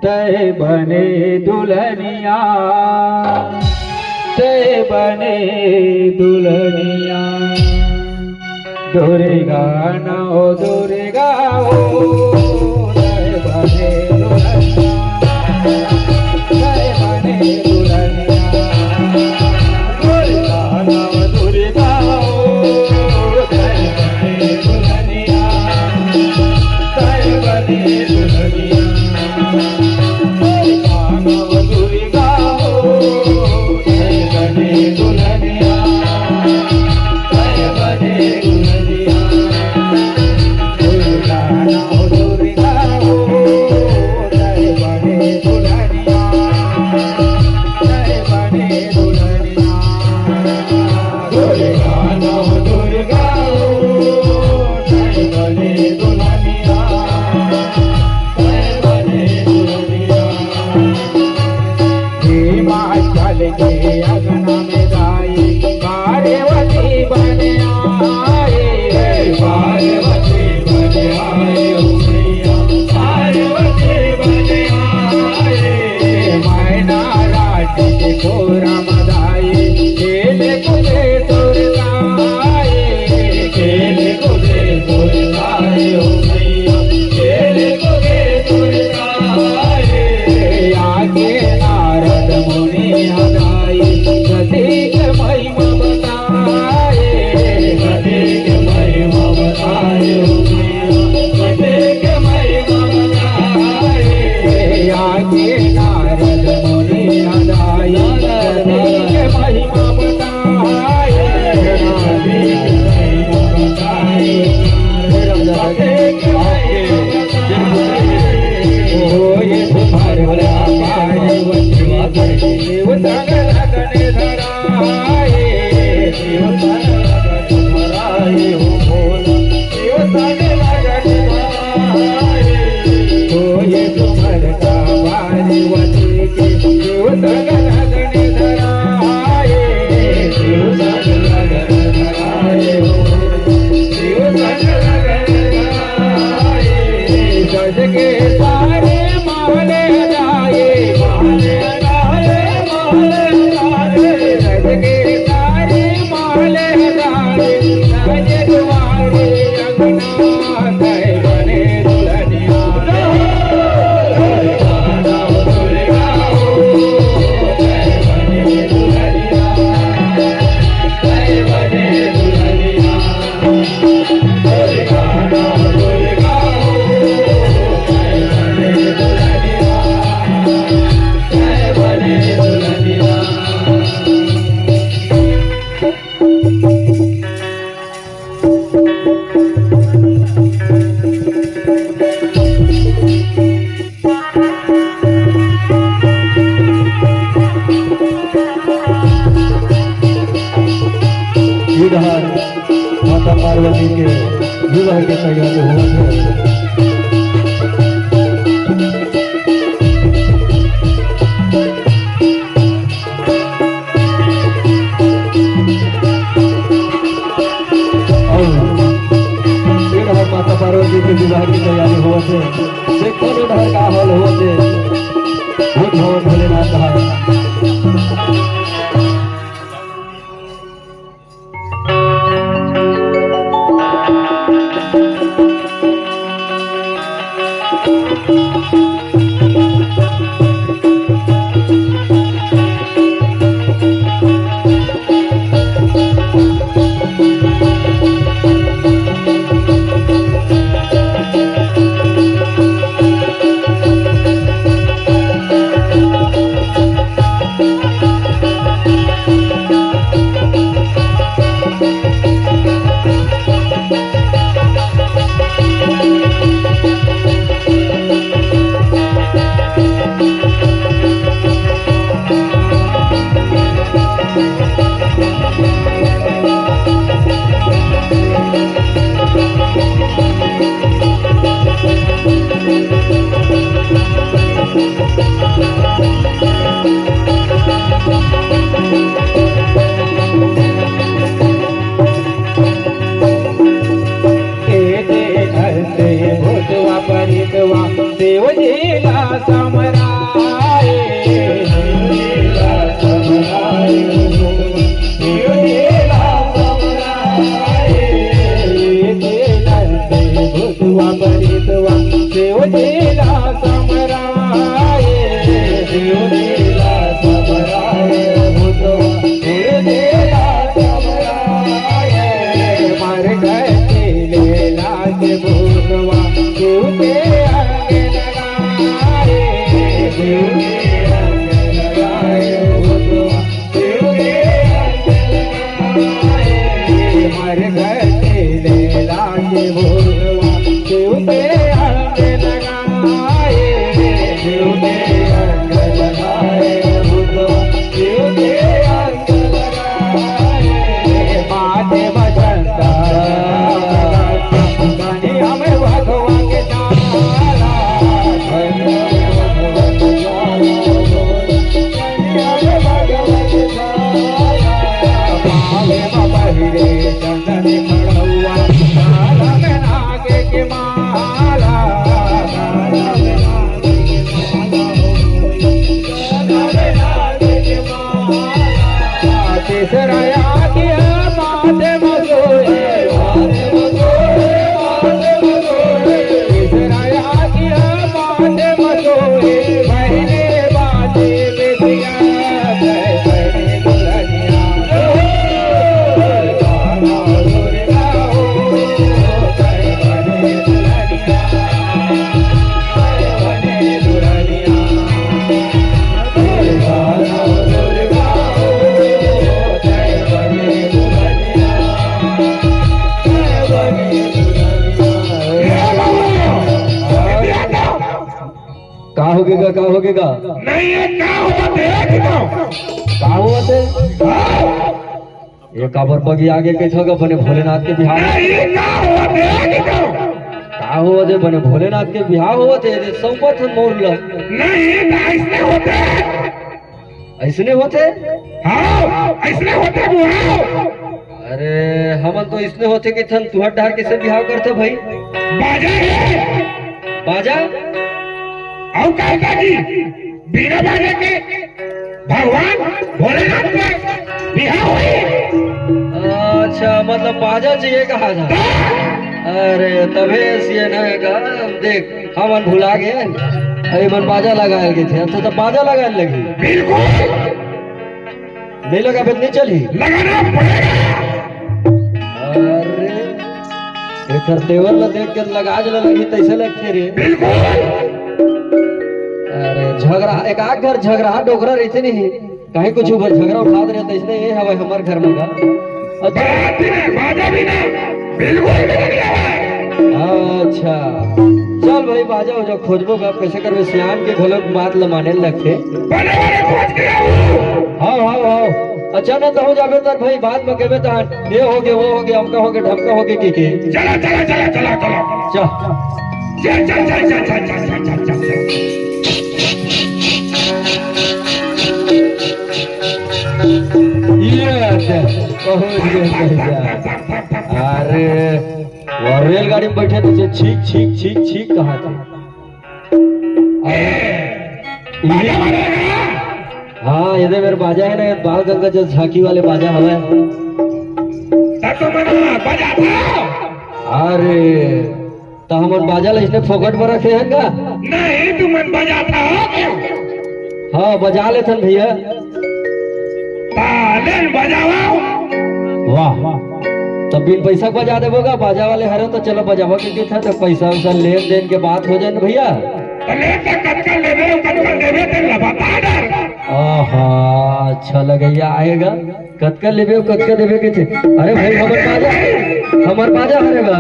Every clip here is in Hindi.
तय बने दुल्हनिया, तय बने दुल्हनिया। दुर्गा नौ दुर्गा हो, तय बने दुल्हनिया, तय बने दुल्हनिया। दुर्गा नौ दुर्गा हो, तय बने दुल्हनिया, तय बने दुल्हनिया। अगना में गाई पार्वती बने आए, पार्वती बने आए, पार्वती बने आए। मैना राटी के घोरा मदाई, खेले कूदे सुरताए, खेले कूदे सुरताए, खेले कूदे सुरताए। आगे नारद मुनि गति के महिमा बताए, गति के महिमा बताए, गति के महिमा बताए। आगे नारद मुनि अदाई, गति के महिमा बताए, गति के महिमा बताए, गति के महिमा बताए। ओ ये तुम्हारे पार्वती देवता लगने धराए, देवता लगने धराए, हो भोला देवता लगने धराए। तो ये तुम्हारे पार्वती के देवता लगने धराए, देवता लगने धराए, देवता लगने धराए। सज के सारे माले जाए, माले माता पार्वती के विवाह के तैयारी हुआ है। माता पार्वती के विवाह की तैयारी हुआ है। देखो उधर का हॉल हुआ है, भगवान भोलेनाथ है। भोगवा शिव के अंग लगाए, शिव के अंग लगाए भोगवा शिव के अंग लगाए, मर गए लैला के भोगवा शिव के अंग लगाए, शिव के अंग लगाए भोगवा शिव के अंग लगाए, माथे बजंता गाने हमें भगवा के डाला, चंदन खड़ुआ माला में नागे के माला, तीसरा किया माथे मसोए, तीसरा किया माथे मसोए, बहने बाजे बेटिया बहने दुल्हनिया, का होगेगा का होगेगा नहीं ये क्या हुआ देख दो का हुआ थे ये काबर बगी आगे के छगा बने भोलेनाथ के बिहार नहीं ये क्या हुआ देख दो का हुआ थे बने भोलेनाथ के बिहार हुआ थे संपत मोर लो नहीं ऐसे होते ऐसने होते हाँ ऐसे होते बुआ अरे हमन तो इसने होते कि थन तुहर डार किसे बिहार करते भाई बाजा है बाजा और कहता जी बिना बाजे के भगवान भोलेनाथ का बिहार हुई अच्छा मतलब बाजा चाहिए कहा था अरे तबे ये ना का देख हमन भुला गए अरे मन बाजा लगाए गए थे अच्छा तो बाजा लगाने लगी बिल्कुल नहीं लगा फिर नहीं चली लगाना पड़ेगा अरे इधर तेवर ला देख के लगा जला लगी तैसे लगते रे बिल्कुल अरे झगड़ा एक आग घर झगड़ा डोकरा रहते नहीं कहीं कुछ ऊपर झगड़ा उठा दे रहे इसने ये हवा हमारे घर में का अच्छा बाजा भी ना बिल्कुल भी नहीं आया अच्छा चल भाई बाजा हो जाओ खोजबो का कैसे करवे सियान के घोलक बात लमाने लगे बड़े बड़े खोज के आओ हाँ हाँ हाँ अच्छा ना तो हो जाबे तर भाई बाद में कहबे तो ये हो गए वो हो गए हमका हो गए ढमका हो गए की चला चला चला चला चला चल चल चल चल चल चल चल चल चल ये पहुंच गए भैया अरे वो रेलगाड़ी में बैठे थे छीक छीक छीक छीक कहा थे हाँ ये मेरे बाजा है ना बाल गंगा जो झांकी वाले बाजा हवा अरे तो हम बाजा ला इसने फोकट पर रखे हैं का नहीं तू मन बजाता हो हाँ बजा लेते भैया तालन बजाओ वाह तो बिन पैसा बजा देगा बाजा वाले हरे तो चलो बजावा के था तो पैसा वैसा लेन देन के बात हो जाए ना भैया अच्छा लगैया आएगा कतका लेबे कतका देवे के थे अरे भाई हमर बाजा हरेगा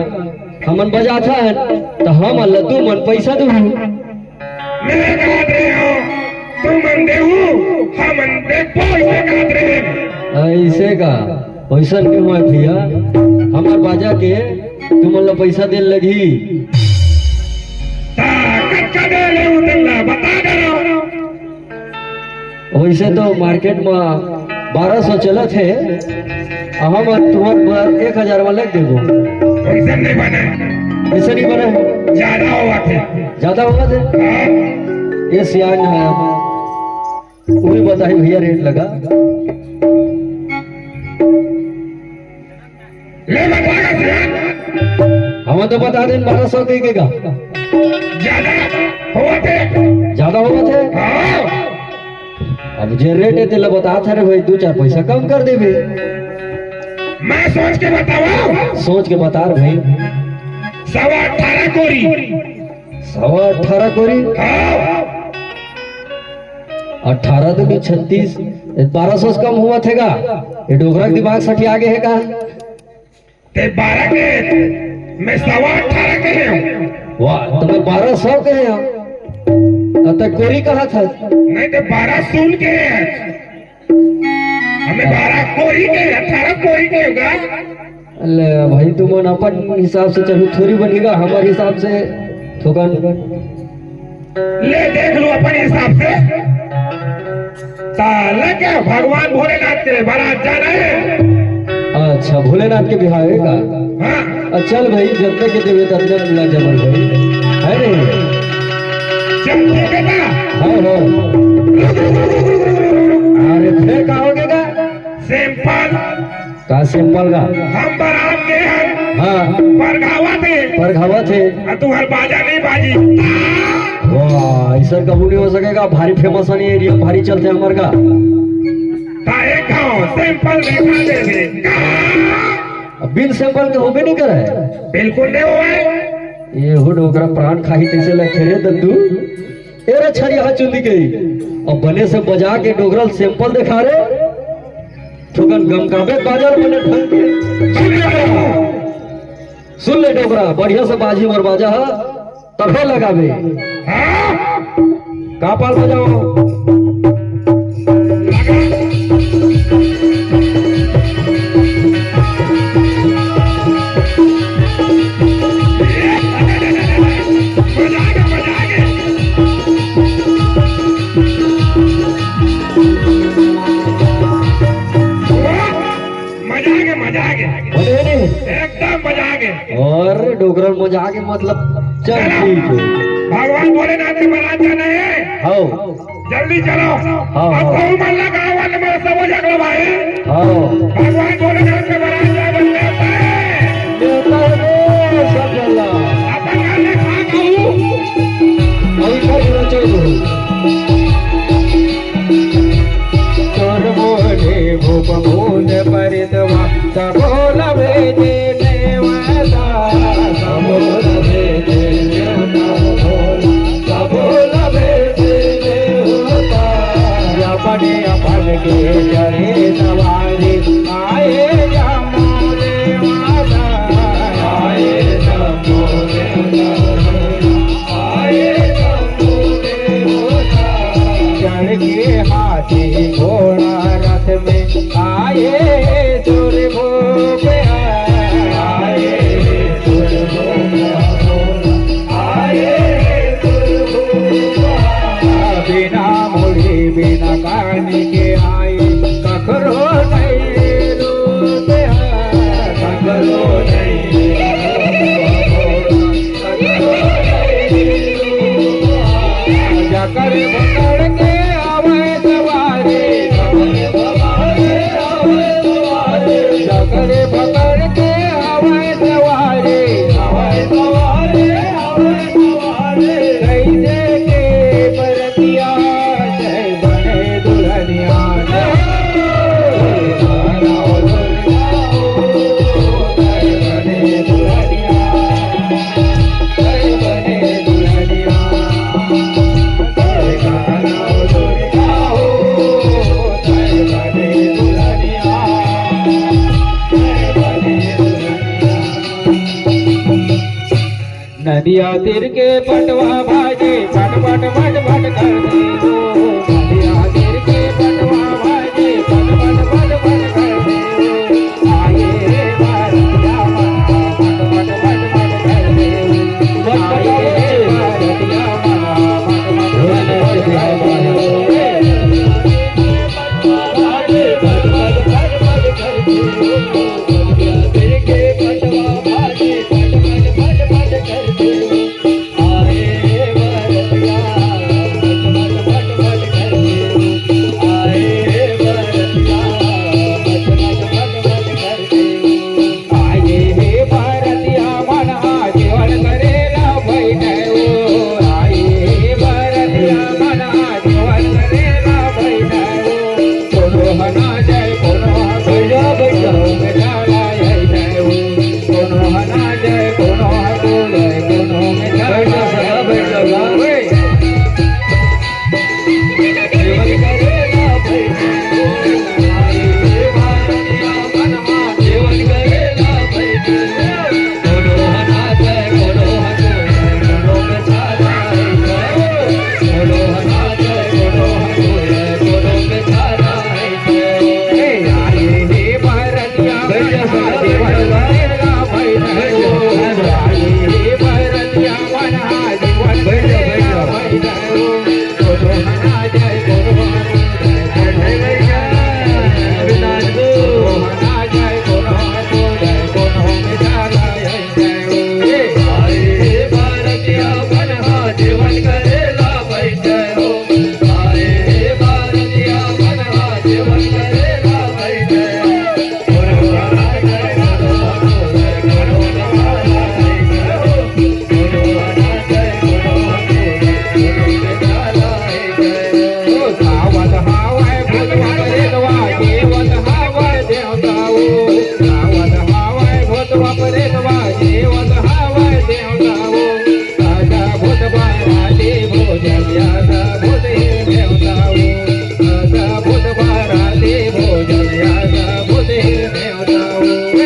हमन बजा था है तो हम अल्लाह तू मन पैसा दू मैं काट रहे हो तू मन देहू हम देख पैसे काट रहे ऐसे का पैसा क्यों हुआ भैया हमार बाजा के तुम अल्लाह पैसा दे लगी कतका दे ले उतला बता दे रहा वैसे तो मार्केट में 1200 चला थे हम तुम्हारे 1000 वाला देगो पैसा नहीं बने ऐसा नहीं बना ज्यादा हुआ थे ज्यादा हुआ थे ये सियान है पूरी बताई भैया रेट लगा ले बताएगा हम तो बता दें 1200 देगा ज्यादा हुआ थे ज्यादा हुआ थे हाँ अब जे रेट है तेला बता था रे भाई 2-4 पैसा कम कर दे मैं सोच के बताऊं सोच के बता रहे भाई 18.25 कोरी। 18.25 कोरी। हाँ 18 दूनी 36, 1200 से कम हुआ थेगा। ये डोगरा के दिमाग सठी आगे है का? ते 12 के मैं 18.25 के हूँ। वाह, तुम्हें 1200 के हैं हम। तक कोरी कहा था? नहीं तो 12 सुन के हैं। हमें 12 कोरी के 18 कोरी के होगा। अल्ले भाई तुम अपन हिसाब से चलो थोड़ी बनेगा, हमारे हिसाब से थोकन ले देख लो अपन हिसाब से। ताला क्या भगवान भोलेनाथ के बारात जाना है। अच्छा भोलेनाथ के बिहार है का? हाँ चल भाई जनता के देवे तंजन मिला जबर भाई है नहीं? चल ठीक है ना। हाँ हाँ। अरे फिर का हो गया? सिंपल का सिंपल का? हम बारात के हैं। हाँ परघावा थे पर घावा थे। और तू हर बाजा नहीं बाजी। वाह ऐसा कबूल नहीं हो सकेगा, भारी फेमस है एरिया, भारी चलते हैं हमारे का। ताए खाओ सिंपल देखा दे दे। अब बिन सिंपल के होबे नहीं करे। बिल्कुल नहीं हुआ है। ये हो डोगरा प्राण खाही कैसे लगे रे दद्दू। एरे छरी हाथ चुंदी गई और बने से बजा के डोगरल सिंपल दिखा रे। ठोकन गम काबे बाजार बने ढंग के। सुन ले डोगरा बढ़िया से बाजी और बाजा है तबे लगावे। हाँ का पाल बजाओ। एकदम मजा आ गया। और डोगरल मजा के मतलब चल ठीक है। भगवान भोलेनाथ के बारात जाना है। हाँ जल्दी चलो। हाँ, अब हाँ। खूब मन लगा वाले मेरे सब हो जाएगा भाई। हाँ भगवान भोलेनाथ के बारात जाना है। देवता रे सब जल्ला अपन गाने खा खाऊं। अभी कर चलो तोर बोले भूप भूल परितवा सबोल भेजे नेवता सबोल भेजे नेवता सबोल भेजे नेवता अपने अपन के चढ़े सवारी आए जमो देवता आए जमो देवता आए जमो देवता चढ़ के हाथी घोड़ा रथ में आए सुर भोग आए सुर भोग आए सुर भोग बिना मुड़ी बिना कानी के आए कखरो नहीं रूप कखरो नहीं जाकर पकड़ के आवे सवारी जाकर पकड़ के आवे सवारी कैसे के बरतिया जय बने दुल्हनिया नदिया तीर के पटवा भाजे पट पट पट पट कर दे